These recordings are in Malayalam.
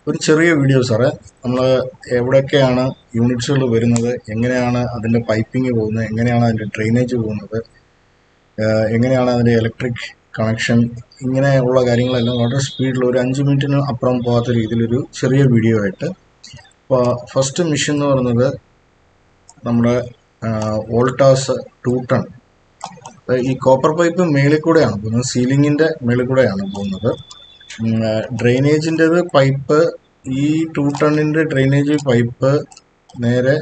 ഒരു ചെറിയ വീഡിയോ സാറേ. നമ്മൾ എവിടെയൊക്കെയാണ് യൂണിറ്റ്സുകൾ വരുന്നത്, എങ്ങനെയാണ് അതിൻ്റെ പൈപ്പിംഗ് പോകുന്നത്, എങ്ങനെയാണ് അതിൻ്റെ ഡ്രെയിനേജ് പോകുന്നത്, എങ്ങനെയാണ് അതിൻ്റെ ഇലക്ട്രിക് കണക്ഷൻ, ഇങ്ങനെയുള്ള കാര്യങ്ങളെല്ലാം വളരെ സ്പീഡിൽ ഒരു 5 മിനിറ്റിന് അപ്പുറം പോകാത്ത രീതിയിലൊരു ചെറിയ വീഡിയോ ആയിട്ട്. അപ്പോൾ ഫസ്റ്റ് മിഷൻ എന്ന് പറയുന്നത് നമ്മുടെ വോൾട്ടാസ് 2 ടൺ. ഈ കോപ്പർ പൈപ്പ് മേളിൽ കൂടെയാണ് പോകുന്നത്, സീലിങ്ങിൻ്റെ മേളിൽ കൂടെയാണ് പോകുന്നത്. ഡ്രെയിനേജിൻ്റെത് പൈപ്പ്, ഈ 2 ടണ്ണിൻ്റെ ഡ്രെയിനേജ് പൈപ്പ് നേരെ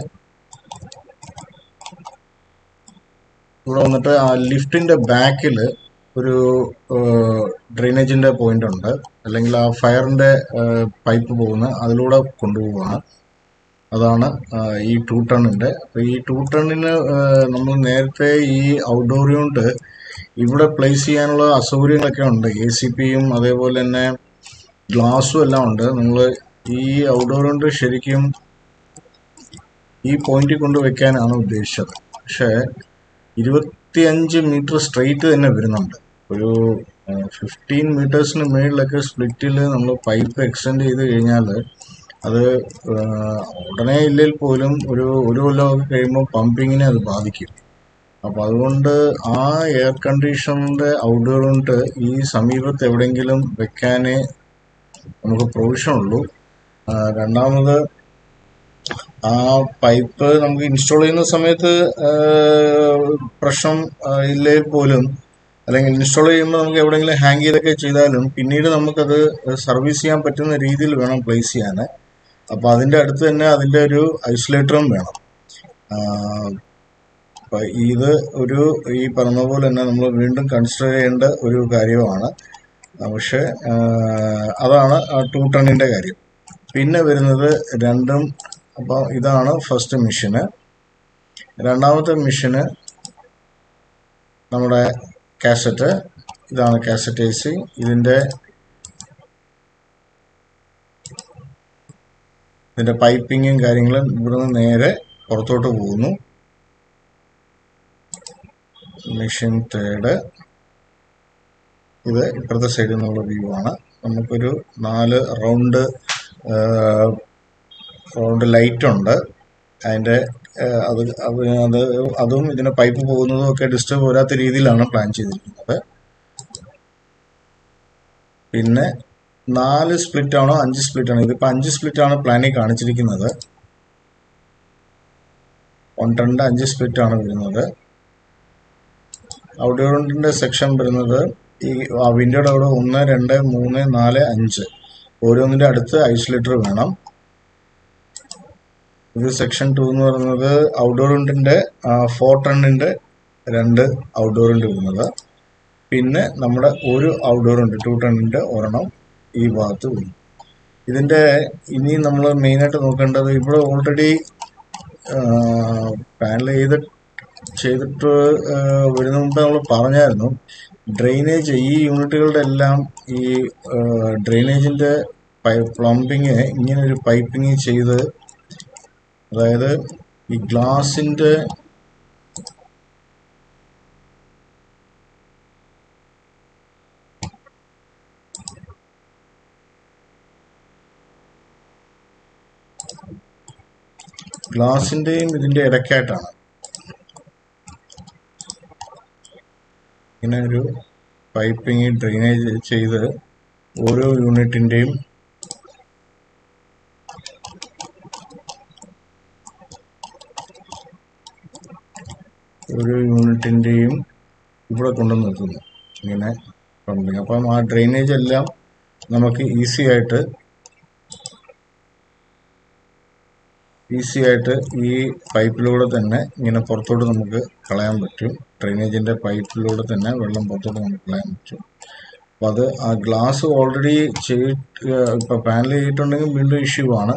ഇവിടെ വന്നിട്ട് ആ ലിഫ്റ്റിൻ്റെ ബാക്കിൽ ഒരു ഡ്രെയിനേജിൻ്റെ പോയിന്റ് ഉണ്ട്, അല്ലെങ്കിൽ ആ ഫയറിൻ്റെ പൈപ്പ് പോകുന്ന അതിലൂടെ കൊണ്ടുപോവുകയാണ്. അതാണ് ഈ 2 ടണ്ണിൻ്റെ. അപ്പോൾ ഈ 2 ടണ്ണിന് നമ്മൾ നേരത്തെ ഈ ഔട്ട്ഡോർ യൂണിറ്റ് ഇവിടെ പ്ലേസ് ചെയ്യാനുള്ള അസൗകര്യങ്ങളൊക്കെ ഉണ്ട്. ACPയും അതേപോലെ തന്നെ ഗ്ലാസും എല്ലാം ഉണ്ട്. നമ്മൾ ഈ ഔട്ട്ഡോർ യൂണിറ്റ് ശരിക്കും ഈ പോയിന്റിൽ കൊണ്ട് വെക്കാനാണ് ഉദ്ദേശിച്ചത്. പക്ഷേ 25 മീറ്റർ സ്ട്രെയിറ്റ് തന്നെ വരുന്നുണ്ട്. ഒരു 15 മീറ്റേഴ്സിന് മേളിലൊക്കെ സ്പ്ലിറ്റിൽ നമ്മൾ പൈപ്പ് എക്സ്റ്റെൻഡ് ചെയ്ത് കഴിഞ്ഞാൽ അത് ഉടനെ ഇല്ലെങ്കിൽ പോലും ഒരു കൊല്ലമൊക്കെ കഴിയുമ്പോൾ പമ്പിങ്ങിനെ അത് ബാധിക്കും. അപ്പോൾ അതുകൊണ്ട് ആ എയർ കണ്ടീഷണറിൻ്റെ ഔട്ട്ഡോർ യൂണിറ്റ് ഈ സമീപത്ത് എവിടെയെങ്കിലും വെക്കാനേ നമുക്ക് പ്രൊവിഷൻ ഉള്ളൂ. രണ്ടാമത്, ആ പൈപ്പ് നമുക്ക് ഇൻസ്റ്റാൾ ചെയ്യുന്ന സമയത്ത് പ്രശ്നം ഇല്ലെങ്കിൽ പോലും, അല്ലെങ്കിൽ ഇൻസ്റ്റാൾ ചെയ്യുമ്പോൾ നമുക്ക് എവിടെയെങ്കിലും ഹാങ് ചെയ്തൊക്കെ ചെയ്താലും പിന്നീട് നമുക്കത് സർവീസ് ചെയ്യാൻ പറ്റുന്ന രീതിയിൽ വേണം പ്ലേസ് ചെയ്യാൻ. അപ്പോൾ അതിൻ്റെ അടുത്ത് തന്നെ അതിൻ്റെ ഒരു ഐസൊലേറ്ററും വേണം. അപ്പം ഇത് ഈ പറഞ്ഞ പോലെ തന്നെ നമ്മൾ വീണ്ടും കൺസിഡർ ചെയ്യേണ്ട ഒരു കാര്യമാണ്. പക്ഷെ അതാണ് 2 ടണ്ണിൻ്റെ കാര്യം. പിന്നെ വരുന്നത് രണ്ടും. അപ്പോൾ ഇതാണ് ഫസ്റ്റ് മിഷന്. രണ്ടാമത്തെ മിഷന് നമ്മുടെ കാസറ്റ്. ഇതാണ് കാസറ്റ് AC. ഇതിൻ്റെ പൈപ്പിങ്ങും കാര്യങ്ങളും ഇവിടുന്ന് നേരെ പുറത്തോട്ട് പോകുന്നു. Mission third. ഇത് ഇപ്പുറത്തെ സൈഡിൽ നിന്നുള്ള വ്യൂ ആണ്. നമുക്കൊരു 4 റൗണ്ട് ലൈറ്റ് ഉണ്ട്. അതിൻ്റെ അതും ഇതിൻ്റെ പൈപ്പ് പോകുന്നതും ഒക്കെ ഡിസ്റ്റർബ് വരാത്ത രീതിയിലാണ് പ്ലാൻ ചെയ്തിരിക്കുന്നത്. പിന്നെ 4 സ്പ്ലിറ്റ് ആണോ 5 സ്പ്ലിറ്റ് ആണോ? ഇതിപ്പോൾ 5 സ്പ്ലിറ്റ് ആണ് പ്ലാനിൽ കാണിച്ചിരിക്കുന്നത്. 1 ടണ്ണിൻ്റെ 5 സ്പ്ലിറ്റ് ആണ് വരുന്നത്. ഔട്ട്ഡോർ യൂണിറ്റിൻ്റെ സെക്ഷൻ വരുന്നത് ഈ വിൻഡോയുടെ അവിടെ 1, 2, 3, 4, 5 ഓരോന്നിൻ്റെ അടുത്ത് ഐസൊലേറ്റർ വേണം. ഇത് സെക്ഷൻ 2 എന്ന് പറയുന്നത് ഔട്ട്ഡോർ യൂണിറ്റിൻ്റെ 4 ടണ്ണിൻ്റെ 2 ഔട്ട്ഡോർ യൂണിറ്റ് വരുന്നത്. പിന്നെ നമ്മുടെ ഒരു ഔട്ട്ഡോർ യൂണിറ്റ് 2 ടണ്ണിൻ്റെ ഒരെണ്ണം ഈ ഭാഗത്ത് വരും. ഇതിൻ്റെ ഇനി നമ്മൾ മെയിനായിട്ട് നോക്കേണ്ടത്, ഇവിടെ ഓൾറെഡി പാനൽ ചെയ്തിട്ട് വരുന്ന മുമ്പ് നമ്മൾ പറഞ്ഞായിരുന്നു, ഡ്രെയിനേജ് ഈ യൂണിറ്റുകളുടെ എല്ലാം ഈ ഡ്രെയിനേജിൻ്റെ പ്ലംബിങ് ഇങ്ങനെ ഒരു പൈപ്പിങ് ചെയ്ത്, അതായത് ഈ ഗ്ലാസിൻ്റെ ഗ്ലാസിൻ്റെയും ഇതിൻ്റെ ഇടയ്ക്കായിട്ടാണ് ഇങ്ങനെ ഒരു പൈപ്പിങ് ഡ്രെയിനേജ് ചെയ്ത് ഓരോ യൂണിറ്റിൻ്റെയും ഇവിടെ കൊണ്ടു നിർത്തുന്നു ഇങ്ങനെ പമ്പിങ്. അപ്പം ആ ഡ്രെയിനേജ് എല്ലാം നമുക്ക് ഈസി ആയിട്ട് ഈ പൈപ്പിലൂടെ തന്നെ ഇങ്ങനെ പുറത്തോട്ട് നമുക്ക് കളയാൻ പറ്റും. ഡ്രെയിനേജിൻ്റെ പൈപ്പിലൂടെ തന്നെ വെള്ളം പുറത്തോട്ട് നമുക്ക് കളയാൻ പറ്റും. അപ്പോൾ അത് ആ ഗ്ലാസ് ഓൾറെഡി ഇപ്പോൾ പാനൽ ചെയ്തിട്ടുണ്ടെങ്കിൽ വീണ്ടും ഇഷ്യൂ ആണ്.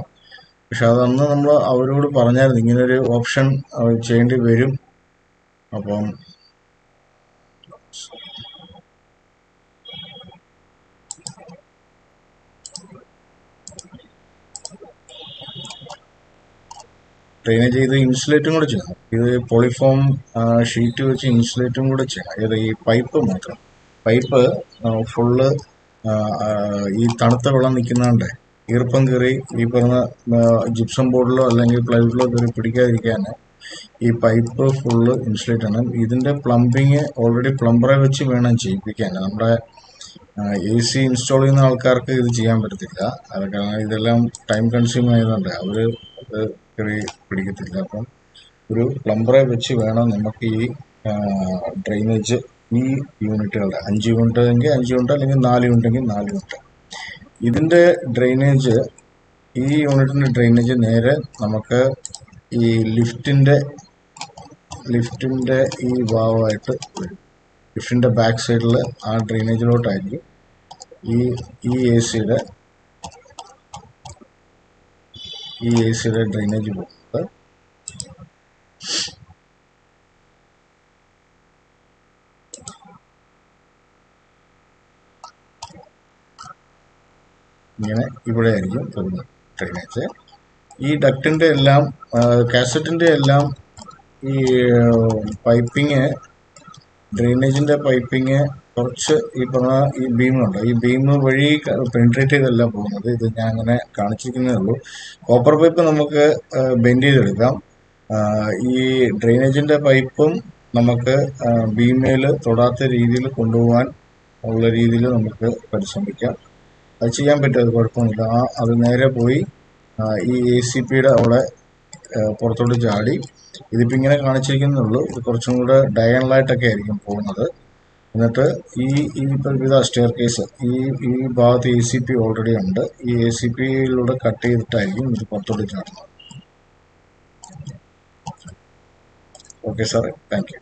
പക്ഷെ അതന്ന് നമ്മൾ അവരോട് പറഞ്ഞായിരുന്നു ഇങ്ങനൊരു ഓപ്ഷൻ ചെയ്യേണ്ടി വരും. അപ്പം ഡ്രെയിനേജ് ചെയ്ത് ഇൻസുലേറ്റും കൂടെ ചെയ്യണം. ഇത് പോളിഫോം ഷീറ്റ് വെച്ച് ഇൻസുലേറ്റും കൂടെ ചെയ്യണം. ഇത് ഈ പൈപ്പ് മാത്രം. പൈപ്പ് ഫുള്ള് ഈ തണുത്ത വെള്ളം നിൽക്കുന്നതുകൊണ്ട് ഈർപ്പം കയറി ഈ പറഞ്ഞ ജിപ്സം ബോർഡിലോ അല്ലെങ്കിൽ പ്ലൈവുഡിലോ കയറി പിടിക്കാതിരിക്കാൻ ഈ പൈപ്പ് ഫുള്ള് ഇൻസുലേറ്റ് ചെയ്യണം. ഇതിന്റെ പ്ലംബിങ് ഓൾറെഡി പ്ലംബറെ വെച്ച് വേണം ചെയ്യിപ്പിക്കാൻ. നമ്മുടെ AC ഇൻസ്റ്റാൾ ചെയ്യുന്ന ആൾക്കാർക്ക് ഇത് ചെയ്യാൻ പറ്റത്തില്ല. അത് കാരണം ഇതെല്ലാം ടൈം കൺസ്യൂം ആയതുകൊണ്ട് അവര് അത് കയറി പിടിക്കത്തില്ല. അപ്പം ഒരു പ്ലംബറെ വെച്ച് വേണം നമുക്ക് ഈ ഡ്രെയിനേജ് ഈ യൂണിറ്റുകളുടെ 5 യൂണിറ്റ് എങ്കിൽ 5 യൂണിറ്റ് അല്ലെങ്കിൽ 4 യൂണിറ്റ് എങ്കിൽ 4 യൂണിറ്റ് ഇതിന്റെ ഡ്രെയിനേജ് ഈ യൂണിറ്റിന്റെ ഡ്രെയിനേജ് നേരെ നമുക്ക് ഈ ലിഫ്റ്റിന്റെ ഈ ഭാഗമായിട്ട് വരും. ലിഫ്റ്റിന്റെ ബാക്ക് സൈഡിൽ ആ ഡ്രെയിനേജിലോട്ടായിരിക്കും ഈ AC-യുടെ ഡ്രെയിനേജ് പോകുന്നത്. ഇങ്ങനെ ഇവിടെ ആയിരിക്കും വരുന്നത് ഡ്രെയിനേജ്. ഈ ഡക്റ്റിന്റെ എല്ലാം കാസറ്റിന്റെ എല്ലാം ഈ പൈപ്പിങ് ഡ്രെയിനേജിന്റെ പൈപ്പിങ് കുറച്ച് ഈ പറഞ്ഞ ഈ ബീമുണ്ട്. ഈ ബീം വഴി പെനിട്രേറ്റ് ചെയ്തല്ല പോകുന്നത്. ഇത് ഞാൻ അങ്ങനെ കാണിച്ചിരിക്കുന്നേ ഉള്ളൂ. കോപ്പർ പൈപ്പ് നമുക്ക് ബെൻഡ് ചെയ്തെടുക്കാം. ഈ ഡ്രെയിനേജിന്റെ പൈപ്പും നമുക്ക് ബീമേൽ തൊടാത്ത രീതിയിൽ കൊണ്ടുപോകാൻ ഉള്ള രീതിയിൽ നമുക്ക് പരിശ്രമിക്കാം. അത് ചെയ്യാൻ പറ്റും, അത് കുഴപ്പമൊന്നുമില്ല. അത് നേരെ പോയി ഈ ACPയുടെ അവിടെ പുറത്തോട്ട് ചാടി. ഇതിപ്പോൾ ഇങ്ങനെ കാണിച്ചിരിക്കുന്നുള്ളൂ. ഇത് കുറച്ചും കൂടെ ഡയഗണലായിട്ടൊക്കെ ആയിരിക്കും പോകുന്നത്. എന്നിട്ട് ഇപ്പം ഇതാ സ്റ്റെയർ കേസ്, ഈ ഭാഗത്ത് ACP ഓൾറെഡി ഉണ്ട്. ഈ ACPയിലൂടെ കട്ട് ചെയ്തിട്ടായിരിക്കും ഇത് പുറത്തോട്ട് ചാടുന്നത്. ഓക്കെ സാറേ, താങ്ക് യു.